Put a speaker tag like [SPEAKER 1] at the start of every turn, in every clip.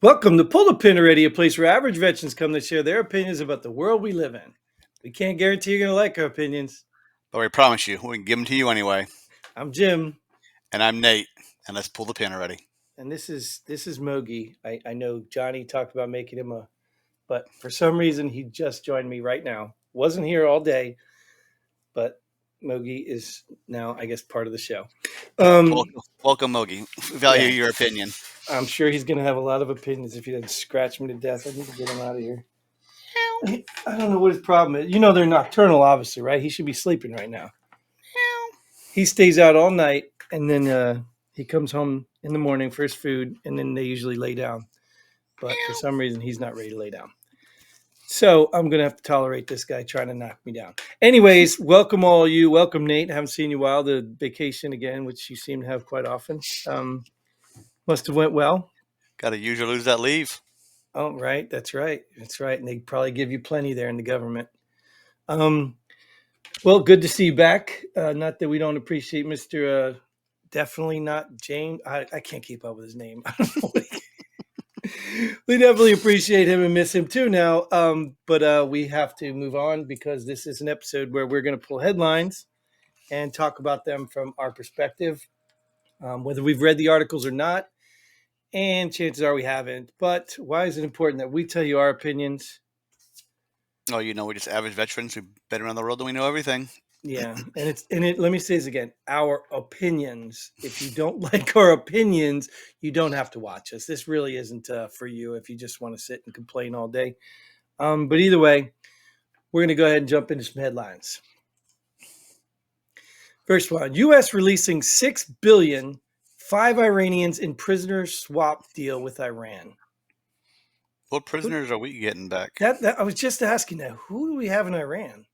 [SPEAKER 1] Welcome to Pull the Pin Already, a place where average veterans come to share their opinions about the world we live in. We can't guarantee you're going to like our opinions.
[SPEAKER 2] But we promise you, we can give them to you anyway.
[SPEAKER 1] I'm Jim,
[SPEAKER 2] And I'm Nate, and let's pull the pin already.
[SPEAKER 1] and this is Mogi. I know Johnny talked about making him but for some reason he just joined me right now. Wasn't here all day, but Mogi is now, I guess, part of the show.
[SPEAKER 2] Welcome, Mogi. We value
[SPEAKER 1] Yeah,
[SPEAKER 2] your opinion.
[SPEAKER 1] I'm sure he's going to have a lot of opinions if he doesn't scratch me to death. I need to get him out of here. I don't know what his problem is. You know they're nocturnal, obviously, right? He should be sleeping right now. He stays out all night, and then he comes home in the morning for his food, and then they usually lay down. But for some reason, he's not ready to lay down. So I'm going to have to tolerate this guy trying to knock me down. Anyways, welcome all of you. Welcome, Nate. I haven't seen you in a while. The vacation again, which you seem to have quite often. Must have went well.
[SPEAKER 2] Got to use or lose that leave.
[SPEAKER 1] Oh, right. That's right. That's right. And they probably give you plenty there in the government. Well, good to see you back. Not that we don't appreciate Mr. Definitely not James. I can't keep up with his name. I don't know we definitely appreciate him and miss him too now. But we have to move on because this is an episode where we're going to pull headlines and talk about them from our perspective, whether we've read the articles or not. And chances are we haven't. But why is it important that we tell you our opinions?
[SPEAKER 2] Oh, we're just average veterans who've been around the world and we know everything.
[SPEAKER 1] Yeah, let me say this again, our opinions. If you don't like our opinions, you don't have to watch us. This really isn't for you if you just want to sit and complain all day. But either way, we're going to go ahead and jump into some headlines. First one, U.S. releasing $6 billion, 5 Iranians in prisoner swap deal with Iran.
[SPEAKER 2] What prisoners are we getting back?
[SPEAKER 1] I was just asking that. Who do we have in Iran?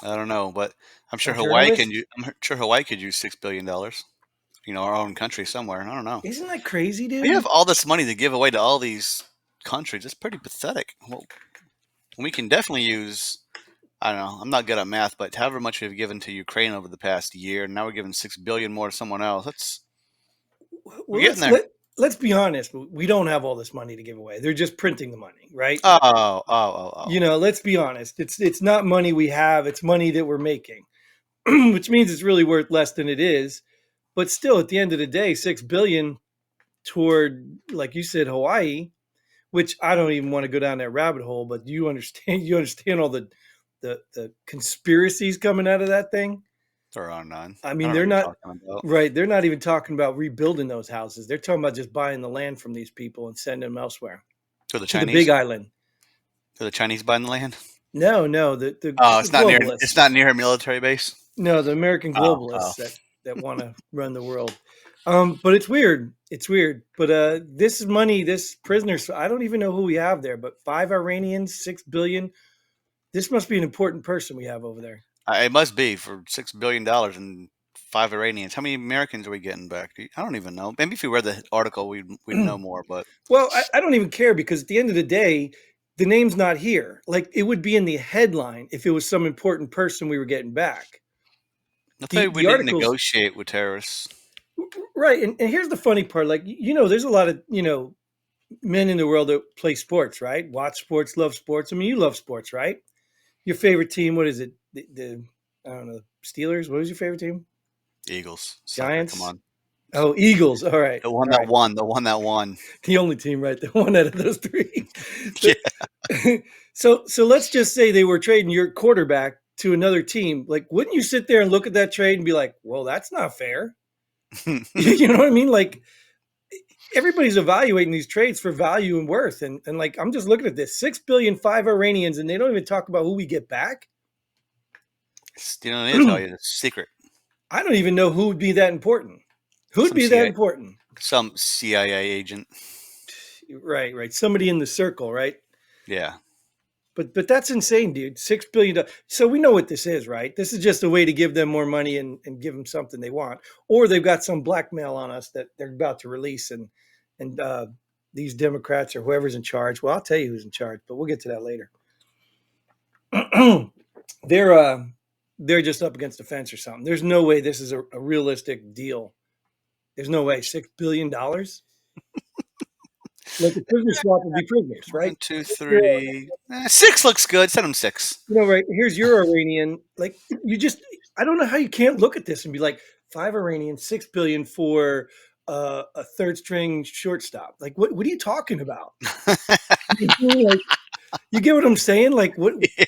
[SPEAKER 2] I don't know, but I'm sure Hawaii can. I'm sure Hawaii could use $6 billion. Our own country somewhere. I don't know.
[SPEAKER 1] Isn't that crazy, dude?
[SPEAKER 2] We have all this money to give away to all these countries. It's pretty pathetic. Well, we can definitely use. I don't know. I'm not good at math, but however much we've given to Ukraine over the past year, now we're giving $6 billion more to someone else. We're getting there.
[SPEAKER 1] Let's be honest. We don't have all this money to give away. They're just printing the money, right?
[SPEAKER 2] Oh.
[SPEAKER 1] Let's be honest. It's not money we have. It's money that we're making, which means it's really worth less than it is. But still, at the end of the day, $6 billion toward, like you said, Hawaii, which I don't even want to go down that rabbit hole. But you understand all the conspiracies coming out of that thing.
[SPEAKER 2] There are none.
[SPEAKER 1] I mean, they're not right. They're not even talking about rebuilding those houses. They're talking about just buying the land from these people and sending them elsewhere
[SPEAKER 2] to the Chinese,
[SPEAKER 1] the Big Island.
[SPEAKER 2] To the Chinese buying the land?
[SPEAKER 1] No.
[SPEAKER 2] It's not near. It's not near a military base.
[SPEAKER 1] No, the American globalists that want to run the world. But it's weird. It's weird. But this money, this prisoners, I don't even know who we have there. But 5 Iranians, $6 billion. This must be an important person we have over there.
[SPEAKER 2] It must be for $6 billion and 5 Iranians. How many Americans are we getting back? I don't even know. Maybe if we read the article, we'd know more. But
[SPEAKER 1] I don't even care because at the end of the day, the name's not here. Like it would be in the headline if it was some important person we were getting back.
[SPEAKER 2] I thought we didn't negotiate with terrorists.
[SPEAKER 1] Right. And here's the funny part. Like, there's a lot of, men in the world that play sports, right? Watch sports, love sports. I mean, you love sports, right? Your favorite team, what is it? The I don't know, Steelers? What was your favorite team?
[SPEAKER 2] Eagles.
[SPEAKER 1] Giants?
[SPEAKER 2] Come on.
[SPEAKER 1] Oh, Eagles. All right.
[SPEAKER 2] The one that won. The one that won.
[SPEAKER 1] The only team, right? The one out of those 3. Yeah. So let's just say they were trading your quarterback to another team. Like, wouldn't you sit there and look at that trade and be like, well, that's not fair? You know what I mean? Like, everybody's evaluating these trades for value and worth. And like, I'm just looking at this 6 billion, 5 Iranians, and they don't even talk about who we get back.
[SPEAKER 2] You don't need to tell you the secret.
[SPEAKER 1] I don't even know who would be that important. Who'd be that important?
[SPEAKER 2] Some CIA agent.
[SPEAKER 1] Right. Somebody in the circle, right?
[SPEAKER 2] Yeah.
[SPEAKER 1] But that's insane, dude. $6 billion. So we know what this is, right? This is just a way to give them more money and give them something they want. Or they've got some blackmail on us that they're about to release. And these Democrats or whoever's in charge, well, I'll tell you who's in charge, but we'll get to that later. They're just up against the fence or something. There's no way this is a realistic deal. There's no way. $6 billion? Like a prisoner swap would be prisoners, right?
[SPEAKER 2] One, two, three. 6 looks good. Send him 6.
[SPEAKER 1] Right? Here's your Iranian. Like you just, I don't know how you can't look at this and be like 5 Iranian, 6 billion for a third string shortstop. Like what are you talking about? Like, you get what I'm saying? Like what?
[SPEAKER 2] Yeah.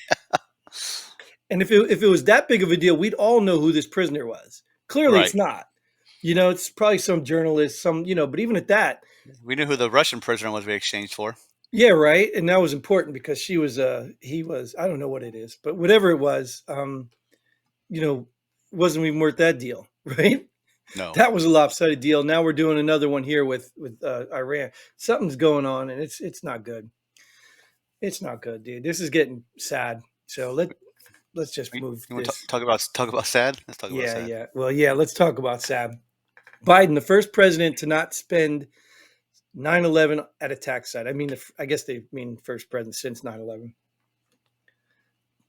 [SPEAKER 1] And if it was that big of a deal, we'd all know who this prisoner was. Clearly,
[SPEAKER 2] Right.
[SPEAKER 1] it's not. It's probably some journalist, but even at that,
[SPEAKER 2] We knew who the Russian prisoner was we exchanged for.
[SPEAKER 1] yeah, right. And that was important because he was, I don't know what it is, but whatever it was, you know, wasn't even worth that deal, right?
[SPEAKER 2] No.
[SPEAKER 1] That was a lopsided deal. Now we're doing another one here with Iran. Something's going on, and it's not good. It's not good, dude. This is getting sad. So let's just move
[SPEAKER 2] You want to
[SPEAKER 1] this.
[SPEAKER 2] talk about sad? Let's talk about
[SPEAKER 1] Yeah,
[SPEAKER 2] sad.
[SPEAKER 1] yeah. Well, yeah. Let's talk about sad. Biden, the first president to not spend 9/11 at a tax site. I mean, I guess they mean first president since 9/11.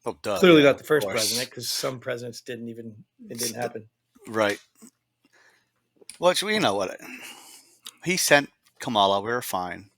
[SPEAKER 2] Oh, duh.
[SPEAKER 1] Clearly
[SPEAKER 2] Yeah,
[SPEAKER 1] not the
[SPEAKER 2] of
[SPEAKER 1] first
[SPEAKER 2] course.
[SPEAKER 1] president because some presidents it didn't happen.
[SPEAKER 2] Right. Well, you know what? He sent Kamala. We were fine.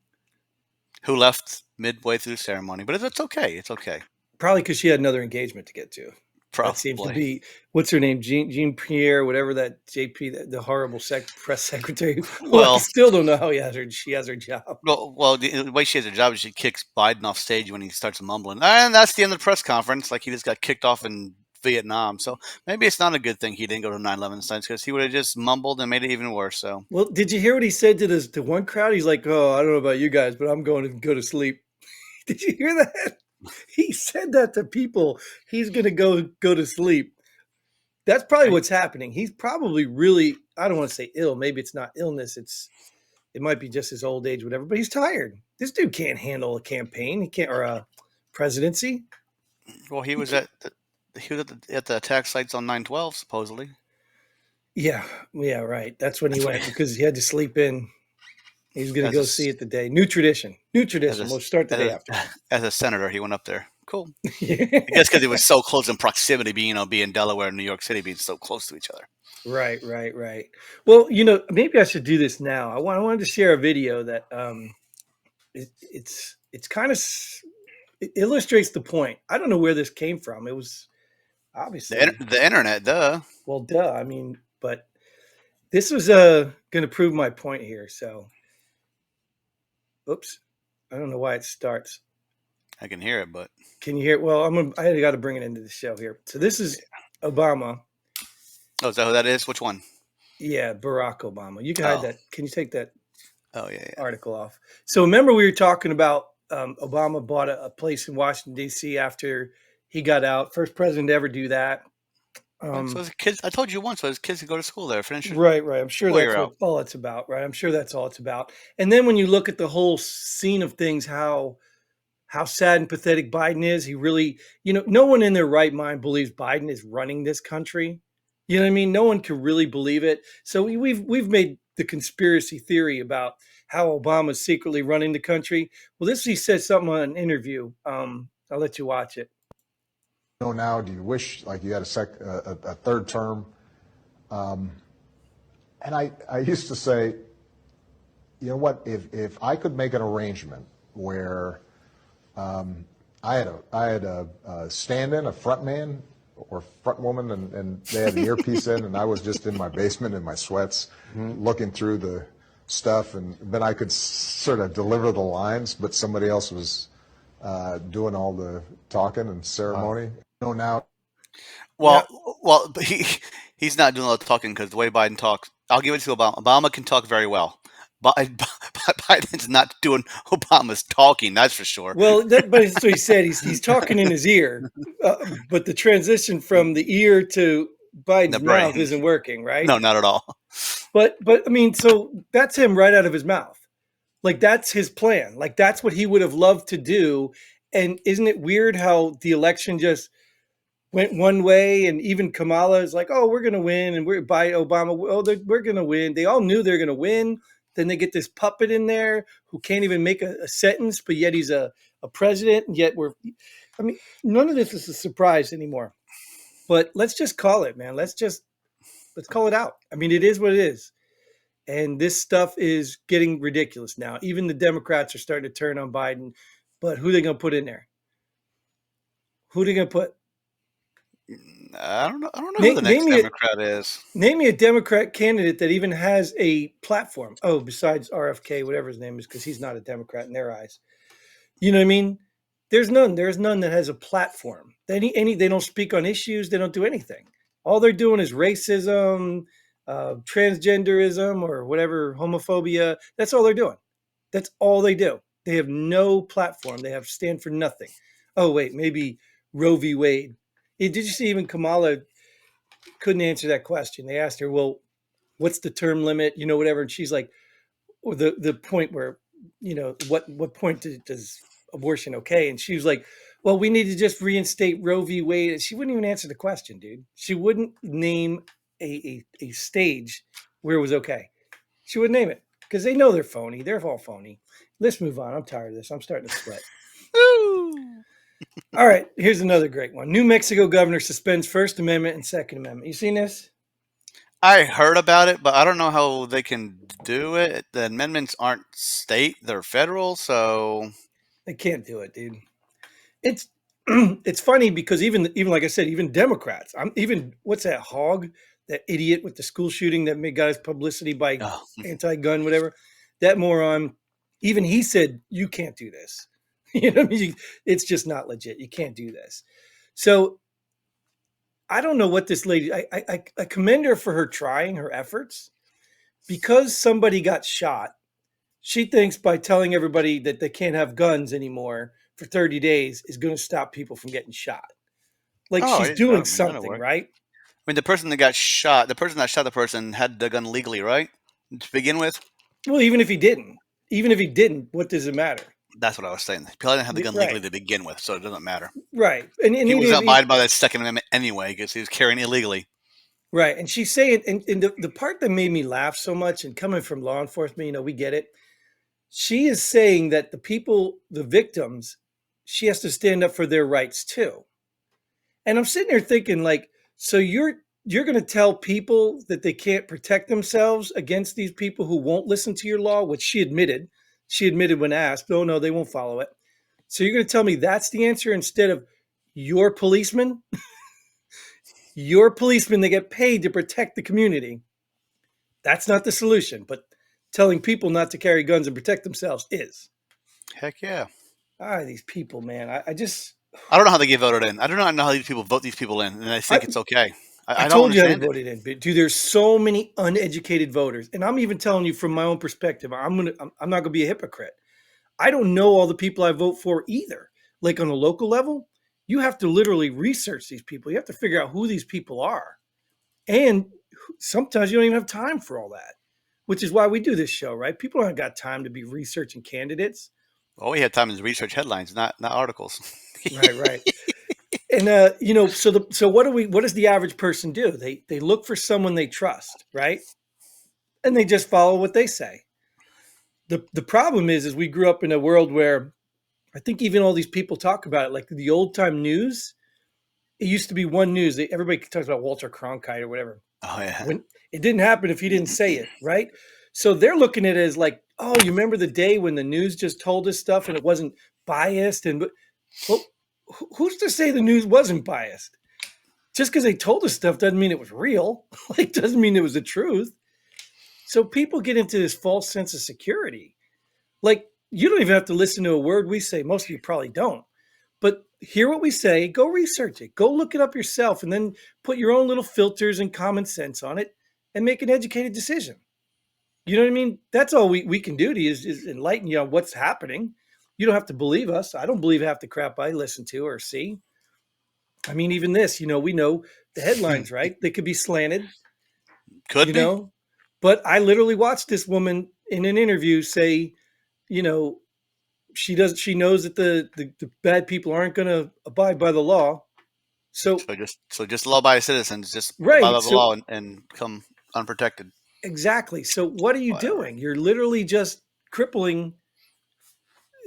[SPEAKER 2] Who left midway through the ceremony, but it's okay. It's okay.
[SPEAKER 1] Probably because she had another engagement to get to. That seems to
[SPEAKER 2] Probably.
[SPEAKER 1] be, what's her name, Jean Pierre, whatever that JP, the horrible press secretary. Who I
[SPEAKER 2] Well,
[SPEAKER 1] still don't know how she has her job.
[SPEAKER 2] the way she has her job is she kicks Biden off stage when he starts mumbling, and that's the end of the press conference. Like he just got kicked off in Vietnam. So maybe it's not a good thing he didn't go to 9/11 sites because he would have just mumbled and made it even worse. So
[SPEAKER 1] Well, did you hear what he said to one crowd? He's like, "Oh, I don't know about you guys, but I'm going to go to sleep." Did you hear that? He said that to people. He's going to go to sleep. That's probably what's happening. He's probably really, I don't want to say ill. Maybe it's not illness. It might be just his old age, whatever, but he's tired. This dude can't handle a campaign. He can't, or a presidency.
[SPEAKER 2] well, he was at the attack sites on 9/12 supposedly.
[SPEAKER 1] Yeah. Yeah. Right. That's when he went because he had to sleep in. He was going to
[SPEAKER 2] As
[SPEAKER 1] go
[SPEAKER 2] a
[SPEAKER 1] see it the day. New tradition. New
[SPEAKER 2] as
[SPEAKER 1] tradition.
[SPEAKER 2] a
[SPEAKER 1] We'll start the day
[SPEAKER 2] as
[SPEAKER 1] after.
[SPEAKER 2] a, as a senator, he went up there. Cool.
[SPEAKER 1] Yeah.
[SPEAKER 2] I guess because it was so close in proximity, being Delaware and New York City being so close to each other.
[SPEAKER 1] Right, right, right. Well, maybe I should do this now. I wanted to share a video that it's kind of it illustrates the point. I don't know where this came from. It was obviously,
[SPEAKER 2] The internet, duh.
[SPEAKER 1] well, duh. I mean, but this was going to prove my point here. So, oops, I don't know why it starts.
[SPEAKER 2] I can hear it, but
[SPEAKER 1] Can you hear it? Well, I got to bring it into the show here. So this is Obama.
[SPEAKER 2] oh, is that who that is? Which one?
[SPEAKER 1] Yeah, Barack Obama. You can hide
[SPEAKER 2] Oh,
[SPEAKER 1] that. Can you take that
[SPEAKER 2] oh yeah, yeah.
[SPEAKER 1] article off? So remember we were talking about Obama bought a place in Washington D.C. after he got out. First president to ever do that.
[SPEAKER 2] So his kids, I told you once, so his kids could go to school there, finish your
[SPEAKER 1] Right, right. I'm sure
[SPEAKER 2] 4 year
[SPEAKER 1] that's what
[SPEAKER 2] out.
[SPEAKER 1] all it's about, right? I'm sure that's all it's about. And then when you look at the whole scene of things, how sad and pathetic Biden is. He really, no one in their right mind believes Biden is running this country. You know what I mean? No one can really believe it. So we've made the conspiracy theory about how Obama's secretly running the country. Well, he said something on an interview. I'll let you watch it.
[SPEAKER 3] Now, do you wish like you had a third term? And I used to say, you know what, if I could make an arrangement where I had a stand-in, a front man or front woman, and they had an earpiece in, and I was just in my basement in my sweats, looking through the stuff, and then I could sort of deliver the lines, but somebody else was doing all the talking and ceremony. Now.
[SPEAKER 1] Yeah.
[SPEAKER 2] Well, but he's not doing a lot of talking because the way Biden talks, I'll give it to Obama. Obama can talk very well. Biden's not doing Obama's talking, that's for sure.
[SPEAKER 1] Well, but that's what he said. He's talking in his ear, but the transition from the ear to Biden's
[SPEAKER 2] The
[SPEAKER 1] mouth
[SPEAKER 2] brain.
[SPEAKER 1] isn't working, right?
[SPEAKER 2] No, not at all.
[SPEAKER 1] But I mean, so that's him right out of his mouth. Like that's his plan. Like that's what he would have loved to do. And isn't it weird how the election just went one way, and even Kamala is like, "Oh, we're gonna win," and we're by Obama. Oh, we're gonna win. They all knew they're gonna win. Then they get this puppet in there who can't even make a sentence, but yet he's a president. And yet I mean, none of this is a surprise anymore. But let's just call it, man. Let's call it out. I mean, it is what it is. And this stuff is getting ridiculous now. Even the Democrats are starting to turn on Biden. But who are they going to put in there? Who are they going to put?
[SPEAKER 2] I don't know. I don't know who the
[SPEAKER 1] Name
[SPEAKER 2] next
[SPEAKER 1] me
[SPEAKER 2] Democrat is.
[SPEAKER 1] name me a Democrat candidate that even has a platform. Oh, besides RFK, whatever his name is, because he's not a Democrat in their eyes. You know what I mean? There's none. There's none that has a platform. They don't speak on issues. They don't do anything. All they're doing is racism, transgenderism, or whatever, homophobia. That's all they're doing. That's all they do. They have no platform. They have stand for nothing. Oh wait, maybe Roe v. Wade. Did you see even Kamala couldn't answer that question? They asked her, "Well, what's the term limit?" Whatever, and she's like, or the point where, what point does abortion okay? And she was like, well, we need to just reinstate Roe v. Wade. She wouldn't even answer the question, dude. She wouldn't name a stage where it was okay. She wouldn't name it because they know they're phony. They're all phony. Let's move on. I'm tired of this. I'm starting to sweat. All right, here's another great one. New Mexico governor suspends First Amendment and Second Amendment. You seen this?
[SPEAKER 2] I heard about it, but I don't know how they can do it. The amendments aren't state; they're federal. So
[SPEAKER 1] They can't do it, dude. It's it's funny because even like I said, even Democrats, I'm even what's that hog, that idiot with the school shooting that made guys publicity by
[SPEAKER 2] oh,
[SPEAKER 1] anti-gun, whatever, that moron, even he said you can't do this. You know what I mean? It's just not legit. You can't do this. So I don't know what this lady. I commend her for her trying her efforts because somebody got shot. She thinks by telling everybody that they can't have guns anymore for 30 days is going to stop people from getting shot. Like
[SPEAKER 2] oh,
[SPEAKER 1] she's
[SPEAKER 2] I
[SPEAKER 1] doing
[SPEAKER 2] mean that'll
[SPEAKER 1] something,
[SPEAKER 2] work.
[SPEAKER 1] right?
[SPEAKER 2] I mean, the person that got shot, the person that shot the person had the gun legally, right? To begin with,
[SPEAKER 1] Well, even if he didn't, what does it matter?
[SPEAKER 2] that's what I was saying. He probably didn't have the gun legally
[SPEAKER 1] Right,
[SPEAKER 2] to begin with, so it doesn't matter.
[SPEAKER 1] right, and
[SPEAKER 2] He was
[SPEAKER 1] even if he,
[SPEAKER 2] abided by that Second Amendment anyway because he was carrying illegally.
[SPEAKER 1] right, and she's saying, and the part that made me laugh so much, and coming from law enforcement, we get it. She is saying that the people, the victims, she has to stand up for their rights too. And I'm sitting there thinking, like, so you're going to tell people that they can't protect themselves against these people who won't listen to your law, which she admitted. She admitted when asked, "Oh no, they won't follow it." So you're going to tell me that's the answer instead of your policemen, your policemen that get paid to protect the community. That's not the solution, but telling people not to carry guns and protect themselves is.
[SPEAKER 2] Heck yeah.
[SPEAKER 1] These people, man. I just
[SPEAKER 2] I don't know how they get voted in. I do not know how these people vote these people in, and they
[SPEAKER 1] I,
[SPEAKER 2] think it's okay.
[SPEAKER 1] I
[SPEAKER 2] I don't
[SPEAKER 1] told you how they
[SPEAKER 2] understand it.
[SPEAKER 1] voted in, but dude, there's so many uneducated voters, and I'm even telling you from my own perspective. I'm not gonna be a hypocrite. I don't know all the people I vote for either. Like on a local level, you have to literally research these people. You have to figure out who these people are, and sometimes you don't even have time for all that. Which is why we do this show, right? People haven't got time to be researching candidates.
[SPEAKER 2] All we had time is research headlines, not articles.
[SPEAKER 1] Right, right. And so what does the average person do? They look for someone they trust, right? And they just follow what they say. The problem is we grew up in a world where I think even all these people talk about it, like the old time news. It used to be one news. Everybody talks about Walter Cronkite or whatever.
[SPEAKER 2] Oh yeah.
[SPEAKER 1] When it didn't happen if he didn't say it, right? So they're looking at it as like, oh, you remember the day when the news just told us stuff and it wasn't biased? Well, who's to say the news wasn't biased? Just because they told us stuff doesn't mean it was real. Like doesn't mean it was the truth. So people get into this false sense of security. Like you don't even have to listen to a word we say. Most of you probably don't. But hear what we say, go research it, go look it up yourself, and then put your own little filters and common sense on it and make an educated decision. You know what I mean? That's all we can do to you is enlighten you on what's happening. You don't have to believe us. I don't believe half the crap I listen to or see. I mean, even this, we know the headlines, right? They could be slanted,
[SPEAKER 2] Could
[SPEAKER 1] you
[SPEAKER 2] be.
[SPEAKER 1] know, but I literally watched this woman in an interview say, you know, she knows that the bad people aren't going to abide by the law. So,
[SPEAKER 2] So just law-abiding citizens just abide
[SPEAKER 1] right.
[SPEAKER 2] by the
[SPEAKER 1] So
[SPEAKER 2] law and come unprotected.
[SPEAKER 1] exactly. So what are you
[SPEAKER 2] Whatever.
[SPEAKER 1] doing? You're literally just crippling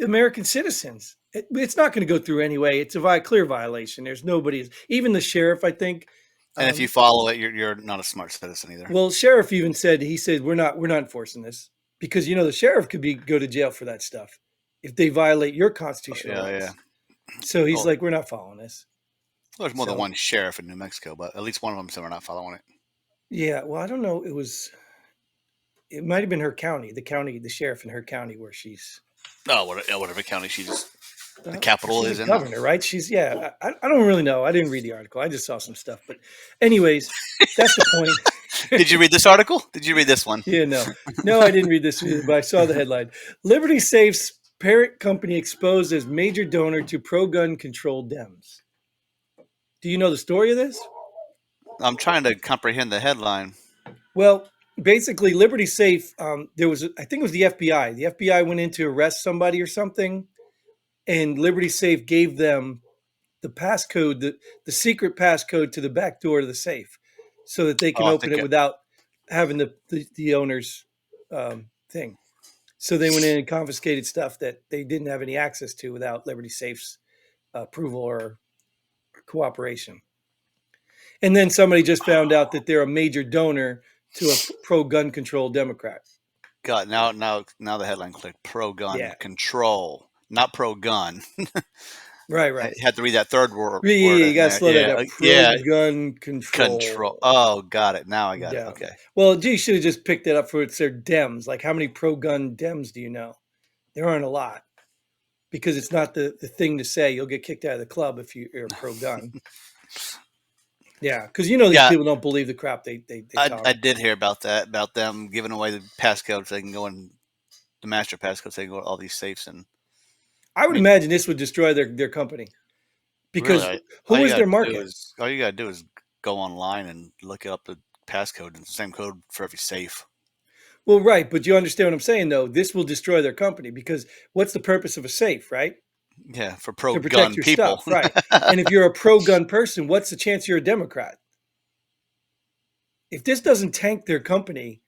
[SPEAKER 1] American citizens. It's not going to go through anyway. It's a clear violation. There's nobody, even the sheriff, I think,
[SPEAKER 2] And if you follow it, you're not a smart citizen either.
[SPEAKER 1] Well, sheriff even said, he said, we're not enforcing this because, the sheriff could go to jail for that stuff if they violate your constitutional rights.
[SPEAKER 2] Yeah.
[SPEAKER 1] So he's like, we're not following this.
[SPEAKER 2] Well, there's more than one sheriff in New Mexico, but at least one of them said we're not following it.
[SPEAKER 1] Yeah. Well, I don't know. It might've been her county, the sheriff in her county where she's.
[SPEAKER 2] Oh, whatever county the capital
[SPEAKER 1] she's
[SPEAKER 2] is
[SPEAKER 1] a
[SPEAKER 2] in.
[SPEAKER 1] Governor, right? She's, yeah. I don't really know. I didn't read the article. I just saw some stuff, but anyways, that's the point.
[SPEAKER 2] Did you read this article? Did you read this one?
[SPEAKER 1] Yeah, no, I didn't read this either, but I saw the headline. Liberty Safe's parent company exposed as major donor to pro-gun control Dems. Do you know the story of this?
[SPEAKER 2] I'm trying to comprehend the headline.
[SPEAKER 1] Well, basically, Liberty Safe, there was, I think it was the FBI. The FBI went in to arrest somebody or something, and Liberty Safe gave them the passcode, the secret passcode to the back door to the safe, so that they can open it without having the owner's thing. So they went in and confiscated stuff that they didn't have any access to without Liberty Safe's approval or cooperation. And then somebody just found out that they're a major donor to a pro-gun control Democrat.
[SPEAKER 2] God, now the headline clicked. Pro-gun control, not pro-gun.
[SPEAKER 1] Right.
[SPEAKER 2] I had to read that third word.
[SPEAKER 1] Yeah, you got to slow that down. Pro-gun control.
[SPEAKER 2] Oh, got it. Now I got it. Okay.
[SPEAKER 1] Well, you should have just picked it up for it's their Dems. Like, how many pro-gun Dems do you know? There aren't a lot. Because it's not the thing to say. You'll get kicked out of the club if you're pro-gun. Yeah, because these people don't believe the crap they talk.
[SPEAKER 2] I did hear about that, about them giving away the passcodes so they can go in, the master passcodes, so they can go to all these safes. And
[SPEAKER 1] I would imagine this would destroy their company. Because
[SPEAKER 2] really,
[SPEAKER 1] who is their market?
[SPEAKER 2] All you got to do is go online and look up the passcode. It's the same code for every safe.
[SPEAKER 1] Well, right, but you understand what I'm saying, though. This will destroy their company because what's the purpose of a safe, right?
[SPEAKER 2] Yeah, for pro-gun
[SPEAKER 1] to protect your
[SPEAKER 2] people.
[SPEAKER 1] Stuff, right. And if you're a pro-gun person, what's the chance you're a Democrat? If this doesn't tank their company,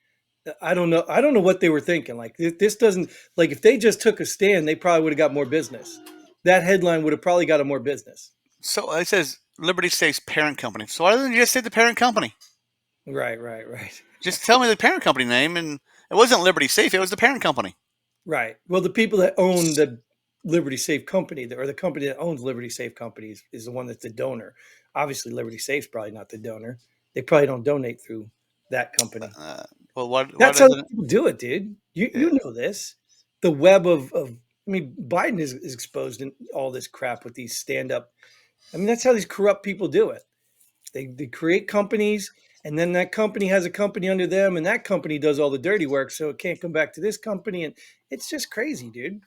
[SPEAKER 1] I don't know. I don't know what they were thinking. Like, this doesn't, like, if they just took a stand, they probably would have got more business. That headline would have probably got them more business.
[SPEAKER 2] So it says Liberty Safe's parent company. So why didn't you just say the parent company?
[SPEAKER 1] Right.
[SPEAKER 2] Just tell me the parent company name, and it wasn't Liberty Safe. It was the parent company.
[SPEAKER 1] Right. Well, the people that own the Liberty Safe company, or the company that owns Liberty Safe companies, is the one that's the donor. Obviously, Liberty Safe's probably not the donor. They probably don't donate through that company. That's how people do it, dude. You know this. The web of Biden is exposed in all this crap with these stand-up. That's how these corrupt people do it. They create companies, and then that company has a company under them, and that company does all the dirty work, so it can't come back to this company. And it's just crazy, dude.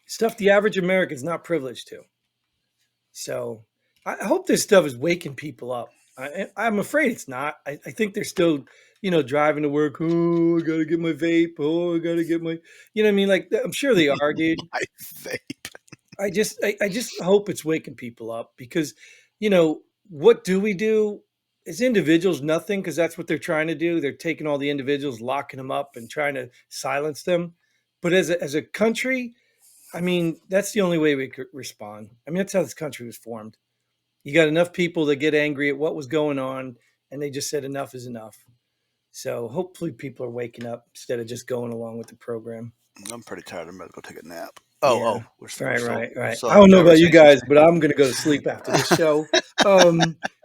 [SPEAKER 1] Stuff the average American's not privileged to. So I hope this stuff is waking people up. I'm afraid it's not. I think they're still, driving to work. Oh, I got to get my vape. Oh, I got to get my, Like, I'm sure they are, dude.
[SPEAKER 2] My vape.
[SPEAKER 1] I just hope it's waking people up because, what do we do as individuals? Nothing, because that's what they're trying to do. They're taking all the individuals, locking them up and trying to silence them. But as a country, that's the only way we could respond. That's how this country was formed. You got enough people that get angry at what was going on, and they just said enough is enough. So hopefully people are waking up instead of just going along with the program.
[SPEAKER 2] I'm pretty tired. I'm about to go take a nap.
[SPEAKER 1] We're right. I don't know about you guys, but I'm going to go to sleep after this show.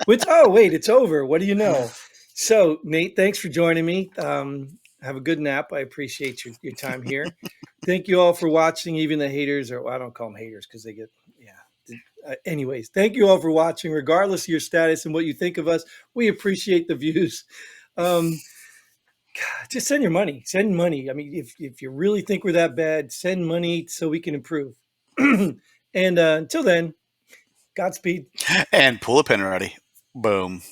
[SPEAKER 1] Wait, it's over. What do you know? So, Nate, thanks for joining me. Have a good nap. I appreciate your time here. Thank you all for watching, even the haters, or I don't call them haters because they get, anyways, thank you all for watching, regardless of your status and what you think of us. We appreciate the views. Just send your money. Send money. If you really think we're that bad, send money so we can improve. And until then, Godspeed.
[SPEAKER 2] And pull a pin already. Boom.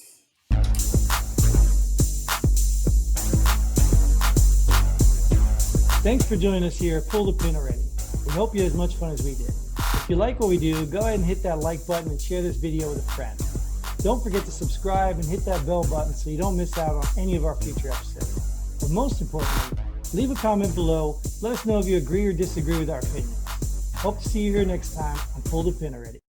[SPEAKER 1] Thanks for joining us here at Pull the Pin Already. We hope you had as much fun as we did. If you like what we do, go ahead and hit that like button and share this video with a friend. Don't forget to subscribe and hit that bell button so you don't miss out on any of our future episodes. But most importantly, leave a comment below. Let us know if you agree or disagree with our opinions. Hope to see you here next time on Pull the Pin Already.